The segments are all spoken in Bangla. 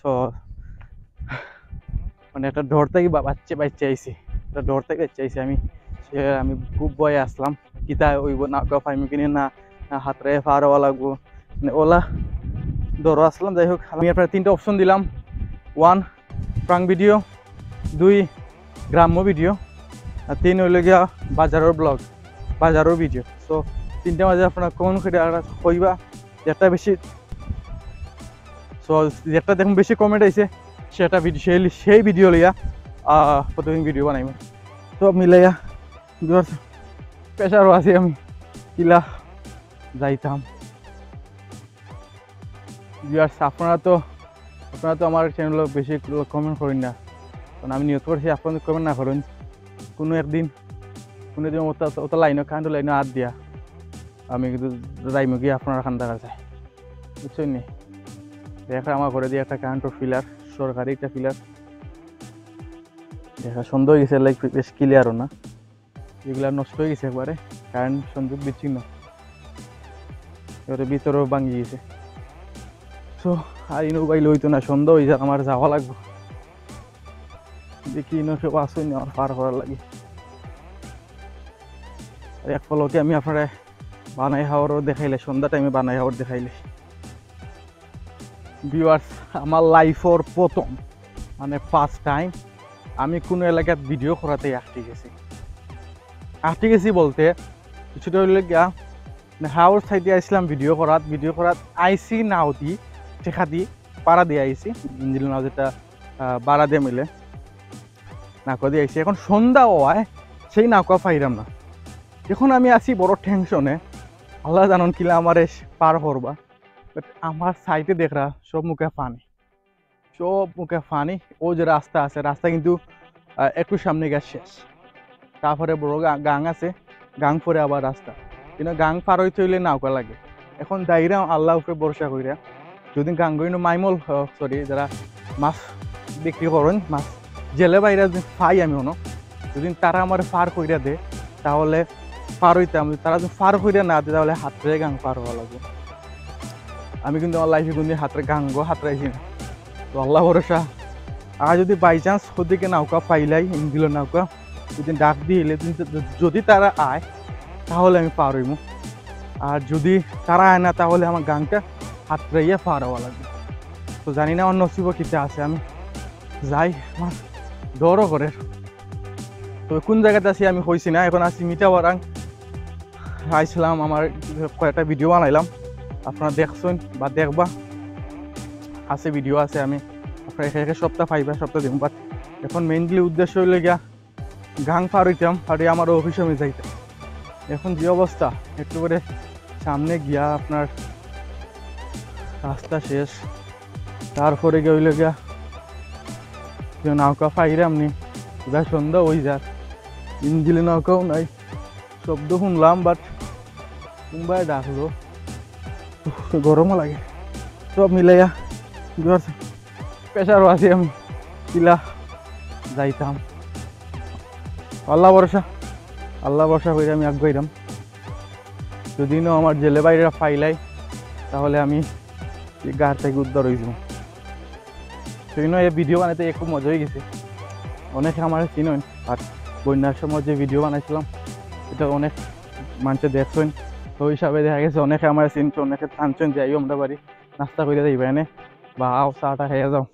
সো মানে একটা ডর থেকে বাচ্চা আইছি, একটা ডর থেকে বাচ্চা আইছি আমি খুব ভয়ে আসলাম কিতা ওইব না ফাইমি কিনে না হাতরে পার হওয়া লাগবো মানে ওলা ডরও আসলাম। যাই হোক আমি আপনার 3টা অপশন দিলাম, 1 প্রাং ভিডিও, 2 গ্রাম্য ভিডিও, আর 3 হইল গিয়া বাজারের ব্লগ, বাজারের ভিডিও। সো 3টার মাঝে আপনার কোন কইবা যেটা বেশি, সো যেটা দেখুন বেশি কমেন্ট আইছে সেটা সেই ভিডিও লইয়া প্রতিদিন ভিডিও বানাইব। সব মিলাইয়া প্রেশারও আছি আমি কিলা যাইতাম। আপনারা তো আমার চ্যানেল বেশি কমেন্ট করেন না, কারণ আমি নিয়ত করছি আপনাদের কমেন্ট না করেন। কোনো দিন ওটা লাইনও কারেন্ট লাইনও হাত দিয়া আমি কিন্তু যাইম গিয়ে আপনারা খান দেখা যায়, বুঝছেন নি? দেখা আমার ঘরে দিয়ে একটা কারেন্টের ফিলার, সরকারি একটা ফিলার দেখা সুন্দর হয়ে গেছে, লাইক বেশ ক্লিয়ারও না, এগুলা নষ্ট হয়ে গেছে একবারে, কারেন্ট সংযোগ বিচ্ছিন্ন, এবারে ভিতরেও ভাঙি গেছে। সো আর ইনো বাইল হইতো না, সন্ধ্যা হয়ে যাক, আমার যাওয়া লাগবে, দেখি ইনো সব আসুন আমার পার করার লাগে। এক ফলকে আমি আপনারা বানাই খাওয়ারও দেখাইলে, সন্ধ্যা টাইমে বানাই খাওয়ার দেখাইলে। ভিউয়ার্স, আমার লাইফের প্রথম মানে ফার্স্ট টাইম আমি কোনো এলাকার ভিডিও করাতে আটকে গেছি বলতে কিছুটা হইলে গিয়া হাওর সাইডে আসলাম ভিডিও করাত আইসি নাও দি টেকা দি পাড়া দিয়ে আইসি, ইঞ্জিল নাও যেটা বাড়া দিয়ে মিলে নাকা দিয়ে আইসি। এখন সন্ধ্যা হওয়ায় সেই নাকা পাইরাম না, এখন আমি আছি বড় টেনশনে, আল্লাহ জানন কিলা আমার পার করবা। বাট আমার সাইডে দেখরা সব মুখে পানি, ও যে রাস্তা আছে, রাস্তা কিন্তু একটু সামনে গিয়ে শেষ, তারপরে বড় গাং আছে, গাং পরে আবার রাস্তা, কিন্তু গাং পার হইতে হইলে নৌকা লাগে। এখন দাইরা আল্লাহ উপরে ভরসা কইরা যদি গাং গইনো মাইমল সরি যারা মাছ বিক্রি করেন, মাছ জেলে বাইরা যদি পাই আমি যদি তারা আমার পার কইরা দে তাহলে পার হইতাম, তারা যদি পার কইরা না দে তাহলে হাতরে গাং পার হওয়া লাগবে। আমি কিন্তু আমার লাইফে কিন্তু হাতরাইছি না, তো আল্লাহ ভরসা। আর যদি বাই চান্স ওদিকে নৌকা পাইলাই, ইন্দিল নৌকা যদি ডাক দিয়ে যদি তারা আয় তাহলে আমি পার হইব, আর যদি তারা আয় না তাহলে আমার গাংটা হাতরাইয়া পার হওয়া লাগবে। তো জানি না আমার নসিব কিতে আছে, আমি যাই, আমার ডরও করে। তো কোন জায়গাতে আছি আমি কইছি না, এখন আছি মিঠাবারাং আইছিলাম, আমার কয়েকটা ভিডিও বানাইলাম, আপনারা দেখছেন বা দেখবা, আছে ভিডিও আছে, আমি আপনার এখানে সপ্তাহ পাইবা, সপ্তাহ দিব। বাট এখন মেইনলি উদ্দেশ্য হইলে গিয়া গাং পার হইতাম, আর আমার অফিসে আমি যাইতাম। এখন যে অবস্থা, একটু করে সামনে গিয়া আপনার রাস্তা শেষ, তারপরে গিয়ে হইলে গিয়া নৌকা পাইরাম নি, এবার সন্ধ্যা হয়ে যাক, ইঞ্জিলে নৌকাও নাই, শব্দ শুনলাম বাট কোনবাই ডাকলো, গরমও লাগে, সব মিলাইয়া প্রেশারও আছি আমি কিলা যাইতাম। আল্লাহ ভরসা করে আমি আগাইলাম। যদি না আমার জেলে বাইরা ফাইলাই তাহলে আমি গার থেকে উদ্ধার হয়েছিলাম। সেই নয় এই ভিডিও বানাইতে খুব মজা হয়ে গেছে, অনেকে আমার চিনেন, আর বন্যার সময় যে ভিডিও বানাইছিলাম এটা অনেক মানুষে দেখছেন, তো ওই হিসাবে দেখা গেছে অনেকে আমার চিনছে, অনেকে টানছেন যাই আমরা বাড়ি নাস্তা করে যাইবা এনে বা আও চাটা খেয়ে যাও।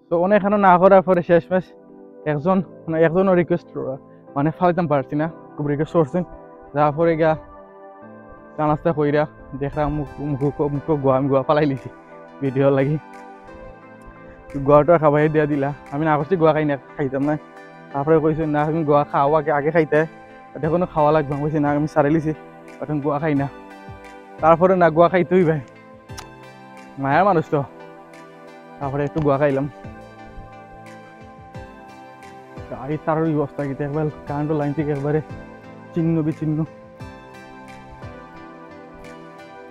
তো অনেকখানে না করার পরে শেষমেশ একজনও রিকোয়েস্ট মানে ফালাইতাম পারছি না, খুব রিকোয়েস্ট করছেন, যাওয়ার পরে গিয়া চা নাস্তা কইরা দেখলাম মুখ গোয়া ফালাই লিছি ভিডিও লাগি, গোয়াটা খাবাই দিয়া দিলা। আমি না করছি গোয়া খাইতাম না, তারপরে কইছেন না তুমি গোয়া খাওয়া আগে খাইতে, এখনো খাওয়া লাগবে, কইছি না আমি সারাই লিছি, এখন গোয়া খাই না। তারপরে না গোয়া খাইতেই ভাই, মায়ার মানুষ তো, তারপরে একটু গোয়া খাইলাম। গাড়ি তার অবস্থা কিন্তু একবার কারেন্টের লাইন থেকে একবারে চিহ্ন বিচ্ছিন্ন।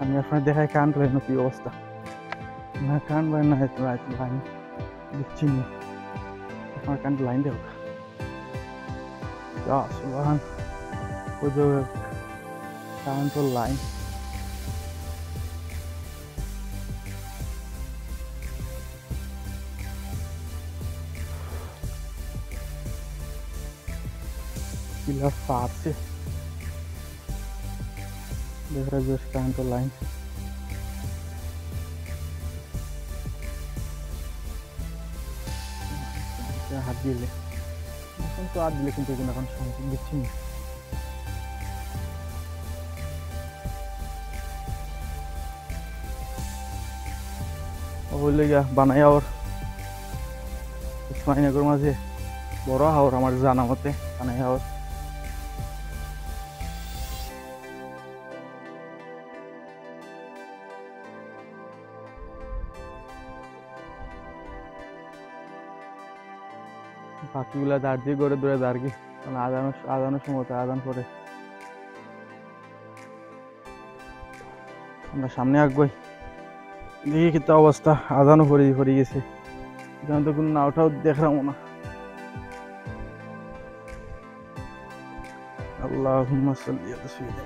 আমি আপনার দেখাই কারেন্ট লাইন কি অবস্থা, না কারেন্ট লাইন না লাইন বিচ্ছিন্ন, আপনার কারেন্ট লাইন দেখ কারেন্টের লাইন। किला फार से देख रहे जो स्टैंड तो लाइन हाथ दिले এখন তো হাত দিলে কিন্তু এখন সম্পূর্ণ দিচ্ছি না বললে গিয়া বানাই আর ইসমাইনগর মাঝে বড় হাওর আমার জানা মতে বানাই হাওর বাকিগুলা দাঁড় দিয়ে গড়ে দূরে দাঁড় কি আদানোর সময় আদান করে আমরা সামনে আঁকবই দেখি কি অবস্থা আদানও পড়ে গেছে এখানে তো কোনো নাওটাও দেখলাম না আল্লাহুম্মা সাল্লি আলা সাইয়্যিদিনা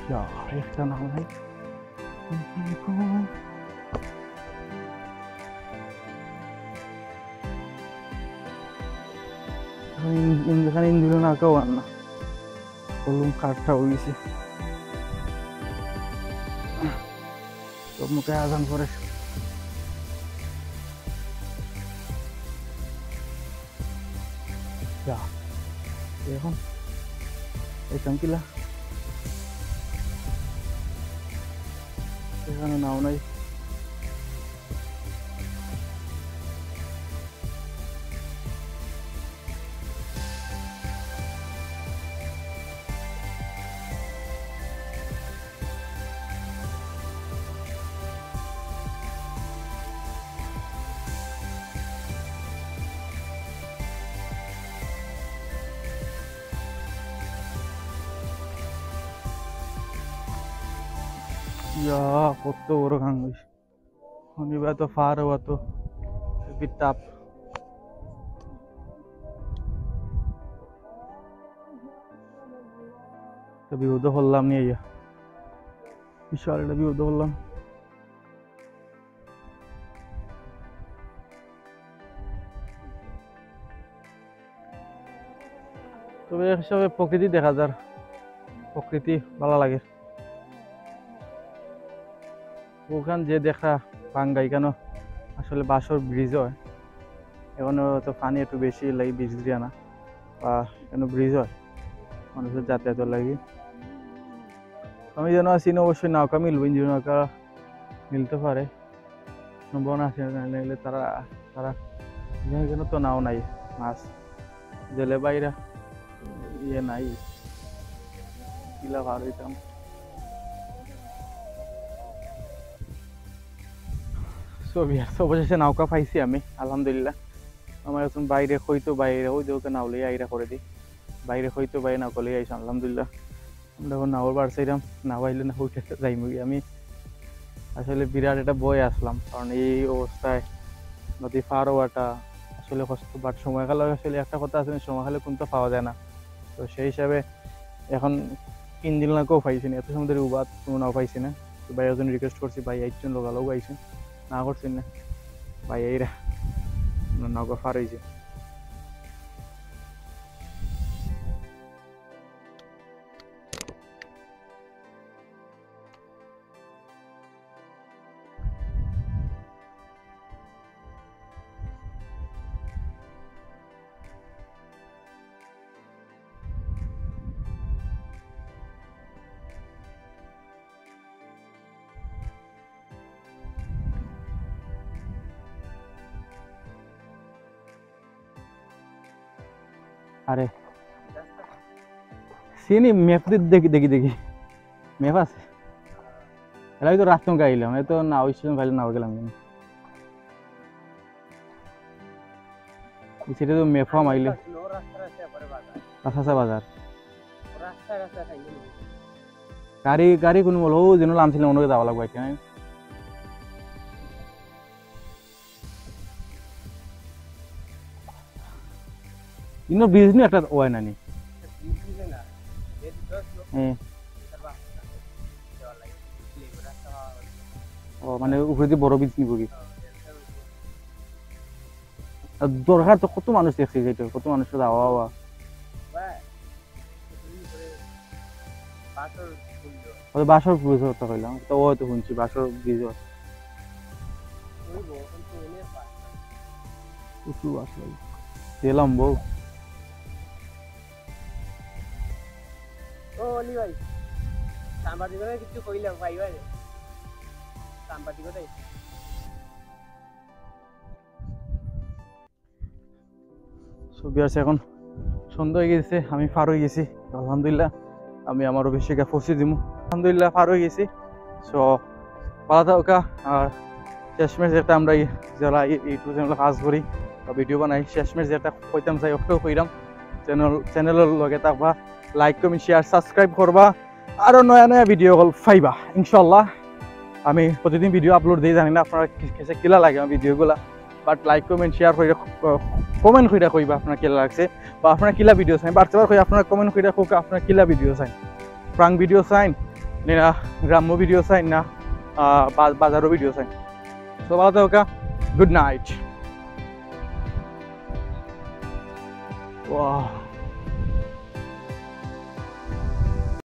ইয়া একটা নাম নাই যেখানে ইন্দিল না কেউ আর না কলম কাঠটা হয়েছে সব মুখে আজান করে এখন এইখান কিলা এখানে নাও নাই Ya, kotto boro gang hoy. Honiba to far hua to bit tap. Tabi udo hollam ni ya. Bishal tabi udo hollam. তবে হিসাবে প্রকৃতি দেখা যার প্রকৃতি ভালো লাগে ওখান যে দেখা বাঙ্গাই কেন আসলে বাসর ব্রিজ হয় এখনো তো পানি একটু বেশি লাগে ব্রিজ দিয়া না বা কেন ব্রিজ হয় মানুষের যাতায়াতের লাগে আমি যেন আছি অবশ্যই নৌকা মিলবো ইঞ্জিন নৌকা মিলতে পারে সম্ভাবনা আছে নাহলে তারা তারা কেন তো নাও নাই মাছ জেলে বাইরা ইয়ে নাই কিলা ভার হইতাম অবশেষে নৌকা পাইছি আমি আলহামদুলিল্লাহ আমার এখন বাইরে হইতো বাইরে ওই ওকে নাও লইয়া আইরা করে দিই বাইরে হইতো বাইরে নৌকা লইয়া আইসা আলহামদুলিল্লাহ আমরা এখন নাওর বার চাইলাম নাও আইলে না হইতে যাইমুগি আমি আসলে বিরাট একটা বই আসলাম কারণ এই অবস্থায় নদী পার হওয়াটা আসলে কষ্ট বাট সময়কাল আসলে একটা কথা আছে সময়কালে কোনটা পাওয়া যায় না তো সেই হিসাবে এখন 3 দিন নাকেও পাইছি না এত সমুদ্রের উবাদ কোনো নাও পাইছি না তো ভাই একজন রিকোয়েস্ট করছি ভাই একজন লোকালও আইছেন না করছেন না ভাই এইরা নৌকা পার হয়েছে আরে চিনি ম্যাপ দেখি দেখি দেখি ম্যাপ আছে এলাই তো রাস্তা গাইলাম এ তো না ওই গাইলে না গেলাম সেটা তো ম্যাপও মাইলে কাঁচা বাজার গাড়ি গাড়ি কোনো বলো যেন নাম ছিল অন্যকে যাওয়া লাগবে কেন ইনো বিজনেস একটা ওয় নানি ও মানে উপরে দিয়ে বড় বিজ নিব কি দরকার তো কত মানুষ দেখছি যেটা কত মানুষের আওয়া বাসর ব্রিজ হতে কইলাম তো ও তো শুনছি বাসর ব্রিজ গেলাম বউ ভাই সাংবাদিকতা কিছু কইলাম ভাই ভাই সাংবাদিকতাই ছবি আছে এখন সন্ধ্যা হয়ে গেছে আমি পার হয়ে গেছি আলহামদুলিল্লাহ আমি আমার অভিষেকে পৌঁছে দিব আলহামদুলিল্লাহ পার হয়ে গেছি সো পালা থাকা আর শেষমেশ যেটা আমরা যারা ইউটিউব চ্যানেলে কাজ করি বা ভিডিও বানাই শেষমেশ যেটা কইতাম চাই ওটাও কইরাম চ্যানেলের লগে থাকবা লাইক কমেন্ট শেয়ার সাবস্ক্রাইব করবা আরও নয়া নয়া ভিডিও কল পাইবা ইনশাল্লাহ আমি প্রতিদিন ভিডিও আপলোড দিই জানি না আপনারা কেসে কিলা লাগে আমার ভিডিওগুলা বাট লাইক কমেন্ট শেয়ার করে কমেন্ট করে কইবা আপনার কিলা লাগছে বা আপনার কিলা ভিডিও চাই বারবার কই আপনারা কমেন্ট করে কোক আপনার কিলা ভিডিও চাই প্রাঙ্ক ভিডিও চাই না গ্রাম্য ভিডিও চাই না বাজারও ভিডিও চাই সো ভালো থাকা গুড নাইট ওয়াও